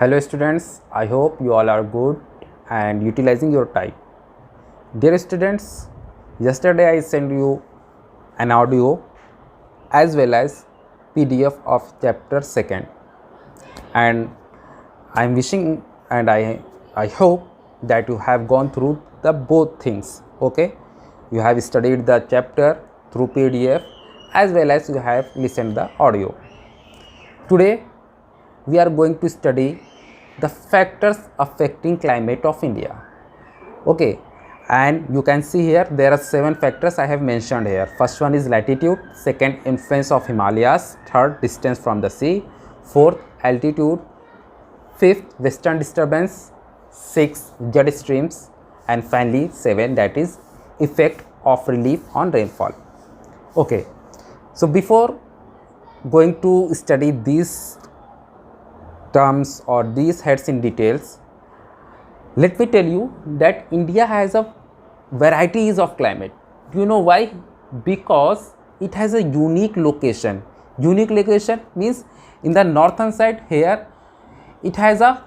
Hello students, I hope you all are good and utilizing your time. Dear students, yesterday I sent you an audio as well as PDF of chapter 2nd, and I am wishing and I hope that you have gone through the both things. Okay, you have studied the chapter through PDF as well as you have listened the audio. Today we are going to study the factors affecting climate of India. Okay, and you can see here there are 7 factors I have mentioned here. First one is latitude, second influence of Himalayas, third distance from the sea, fourth altitude, fifth western disturbance, sixth jet streams, and finally 7, that is effect of relief on rainfall. Okay, so before going to study these terms or these heads in details, let me tell you that India has a varieties of climate. Do you know why? Because it has a unique location. Unique location means in the northern side here it has a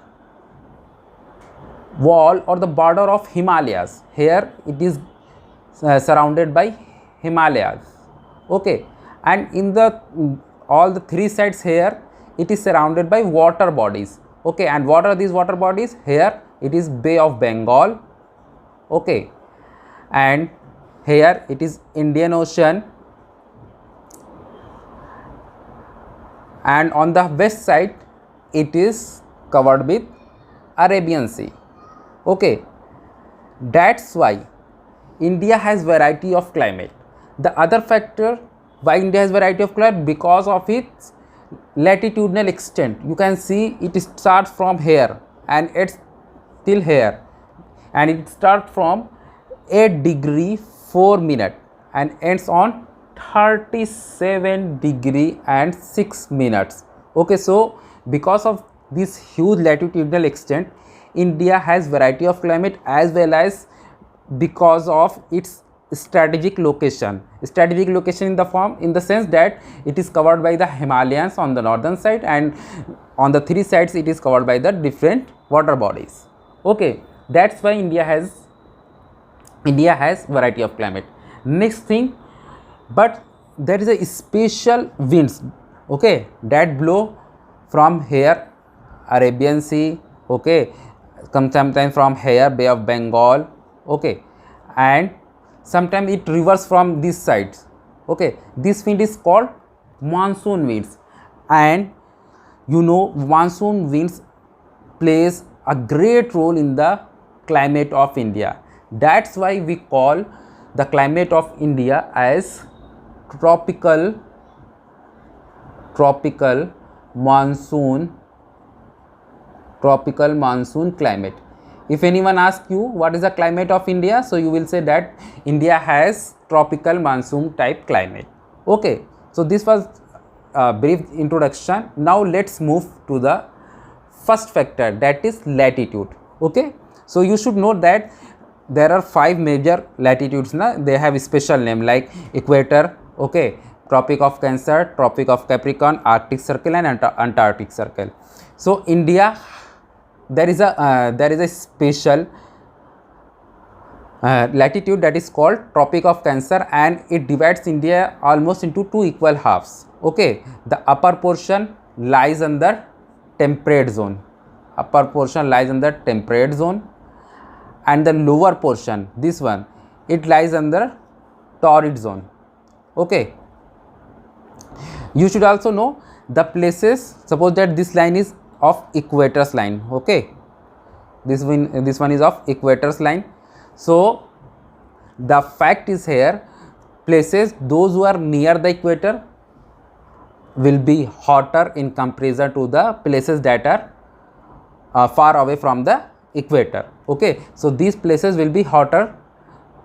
wall or the border of Himalayas. Here it is surrounded by Himalayas. Okay, and in the all the 3 sides here it is surrounded by water bodies. Okay, and what are these water bodies? Here it is Bay of Bengal. Okay, and here it is Indian Ocean, and on the west side it is covered with Arabian Sea. Okay, that's why India has variety of climate. The other factor why India has variety of climate, because of its latitudinal extent. You can see it starts from here and it's till here, and it starts from 8 degree 4 minute and ends on 37 degree and 6 minutes. Okay, so because of this huge latitudinal extent, India has variety of climate as well as because of its strategic location in the form, in the sense that it is covered by the Himalayas on the northern side, and on the 3 sides it is covered by the different water bodies. Okay, that's why India has variety of climate. Next thing, but there is a special winds, okay, that blow from here Arabian Sea, okay, come sometimes from here Bay of Bengal, okay, and sometimes it reverse from these sides. Okay, this wind is called monsoon winds, and you know monsoon winds plays a great role in the climate of India. That's why we call the climate of India as tropical monsoon climate. If anyone asks you what is the climate of India, so you will say that India has tropical monsoon type climate. Okay, so this was a brief introduction. Now let's move to the first factor, that is latitude. Okay, so you should know that there are 5 major latitudes. They have a special name like equator, okay, Tropic of Cancer, Tropic of Capricorn, Arctic Circle, and Antarctic Circle. So India, there is a special latitude that is called Tropic of Cancer, and it divides India almost into 2 equal halves. Okay, the upper portion lies under temperate zone, and the lower portion, this one, it lies under torrid zone. Okay, you should also know the places. Suppose that this line is of equator's line. Okay, this one is of equator's line. So the fact is here, places those who are near the equator will be hotter in comparison to the places that are far away from the equator. Okay, so these places will be hotter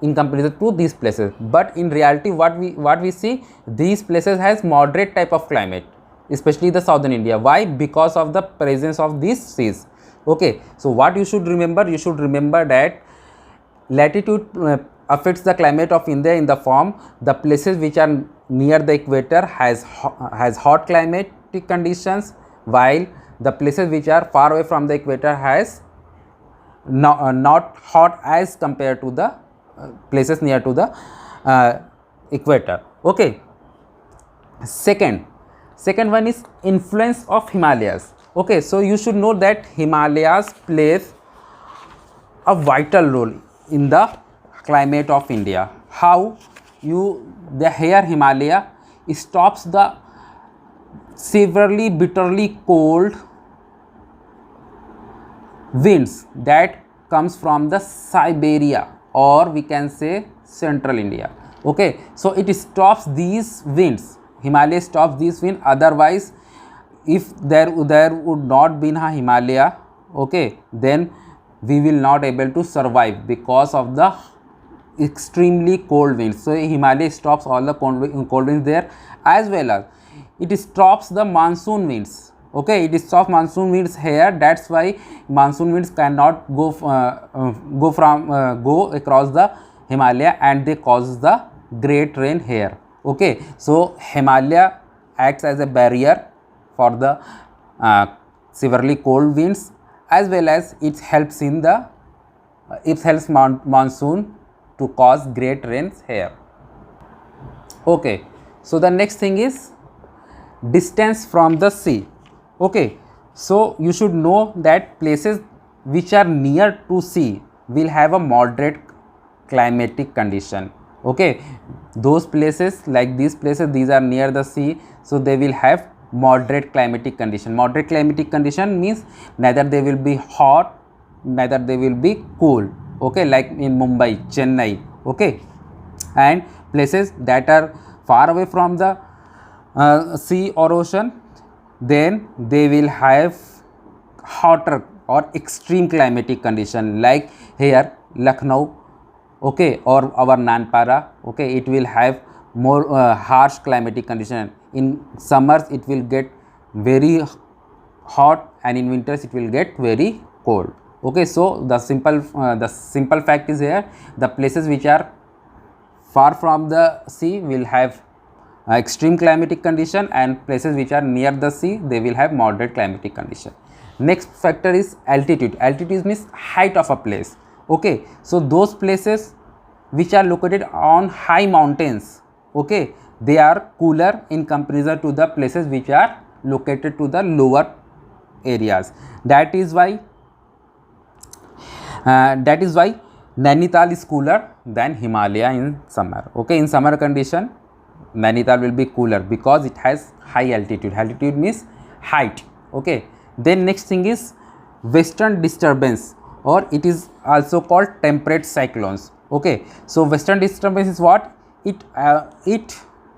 in comparison to these places, but in reality what we see, these places has moderate type of climate, especially the southern India. Why? Because of the presence of these seas. Okay, so what you should remember that latitude affects the climate of India in the form, the places which are near the equator has hot climatic conditions, while the places which are far away from the equator has not hot as compared to the places near to the equator. Okay. Second one is influence of Himalayas. Okay, so you should know that Himalayas plays a vital role in the climate of India. How? The here Himalaya stops the severely bitterly cold winds that comes from the Siberia, or we can say central India. Okay, so it stops these winds. Himalaya stops these winds. Otherwise, if there would not be a Himalaya, okay, then we will not able to survive because of the extremely cold winds. So Himalaya stops all the cold winds there, as well as it stops the monsoon winds. Okay, it stops monsoon winds here. That's why monsoon winds cannot go across the Himalaya, and they cause the great rain here. Okay, so Himalaya acts as a barrier for the severely cold winds, as well as it helps in the monsoon to cause great rains here. Okay, so the next thing is distance from the sea. Okay, so you should know that places which are near to sea will have a moderate climatic condition. Okay, those places like these places, these are near the sea, so they will have moderate climatic condition. Moderate climatic condition means neither they will be hot, neither they will be cool. Okay, like in Mumbai, Chennai. Okay, and places that are far away from the sea or ocean, then they will have hotter or extreme climatic condition, like here Lucknow, okay, or our Nanpara. Okay, it will have more harsh climatic condition. In summers it will get very hot, and in winters it will get very cold. Okay, so the simple fact is here, the places which are far from the sea will have extreme climatic condition, and places which are near the sea, they will have moderate climatic condition. Next factor is altitude. Altitude means height of a place. Okay, so those places which are located on high mountains, okay, they are cooler in comparison to the places which are located to the lower areas. That is why Nainital is cooler than Himalaya in summer. Okay, in summer condition Nainital will be cooler because it has high altitude. Altitude means height. Okay, then next thing is western disturbance, or it is also called temperate cyclones. Okay, so western disturbance is what? It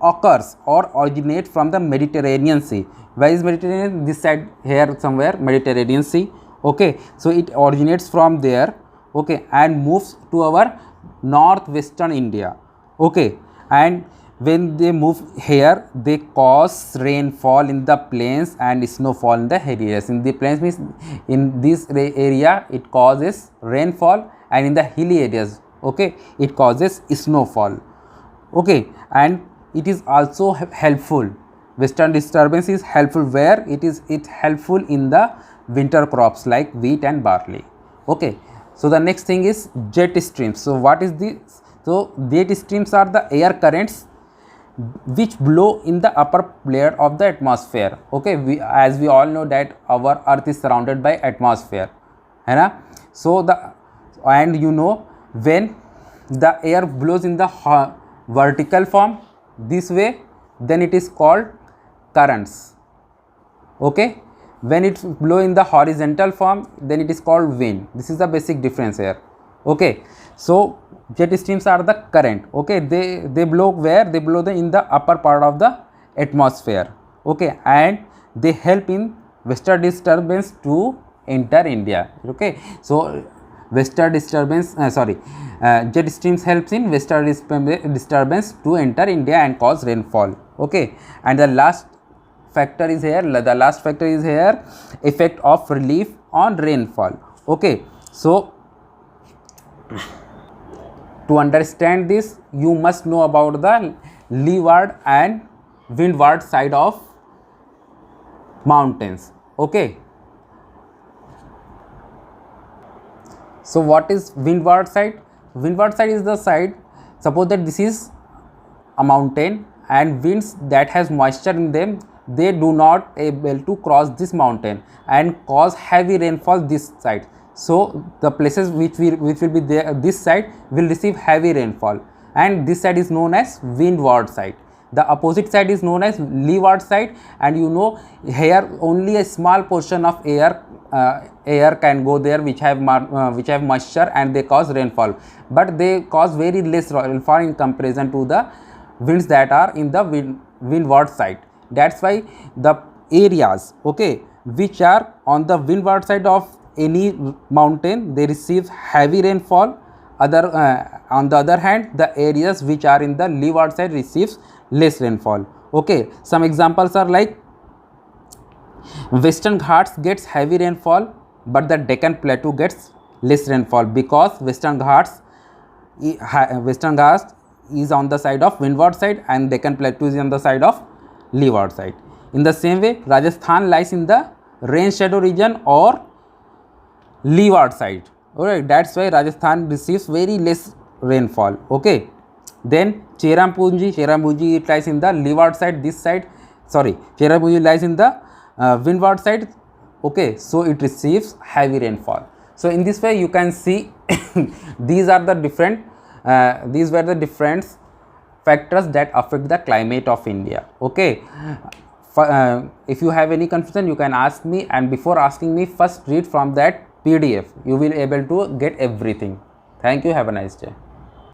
occurs or originates from the Mediterranean Sea. Where is Mediterranean? This side here somewhere, Mediterranean Sea. Okay, so it originates from there, okay, and moves to our northwestern India. Okay, and when they move here, they cause rainfall in the plains and snowfall in the areas. In the plains means in this area it causes rainfall, and in the hilly areas, okay, it causes snowfall. Okay, and it is also helpful. Western disturbance is helpful where it's helpful in the winter crops like wheat and barley. Okay, so the next thing is jet streams. So what is this? So jet streams are the air currents which blow in the upper layer of the atmosphere. Okay, as we all know that our earth is surrounded by atmosphere, है ना? So and you know, when the air blows in the vertical form this way, then it is called currents. Okay, when it blow in the horizontal form, then it is called wind. This is the basic difference here. Okay, so jet streams are the current. Okay, they blow where? They blow in the upper part of the atmosphere. Okay, and they help in western disturbance to enter India. Okay, so western disturbance jet streams helps in western disturbance to enter India and cause rainfall. Okay, and the last factor is here, effect of relief on rainfall. Okay, so to understand this, you must know about the leeward and windward side of mountains. Okay, So what is windward side? Windward side is the side, suppose that this is a mountain and winds that has moisture in them, they do not able to cross this mountain and cause heavy rainfall this side. So the places which will be there, this side will receive heavy rainfall, and this side is known as windward side. The opposite side is known as leeward side, and you know here only a small portion of air can go there which have moisture and they cause rainfall, but they cause very less rainfall in comparison to the winds that are in the windward side. That's why the areas, okay, which are on the windward side of any mountain, they receive heavy rainfall. On the other hand, the areas which are in the leeward side receives less rainfall. Okay, some examples are like Western Ghats gets heavy rainfall, but the Deccan Plateau gets less rainfall because Western Ghats is on the side of windward side and Deccan Plateau is on the side of leeward side. In the same way, Rajasthan lies in the rain shadow region or leeward side. Alright, that's why Rajasthan receives very less rainfall. Okay, then Cherrapunji, it lies in the leeward side. This side, sorry, Cherrapunji lies in the windward side. Okay, so it receives heavy rainfall. So in this way you can see these were the different factors that affect the climate of India. Okay, if you have any confusion you can ask me, and before asking me, first read from that PDF. You will able to get everything. Thank you. Have a nice day.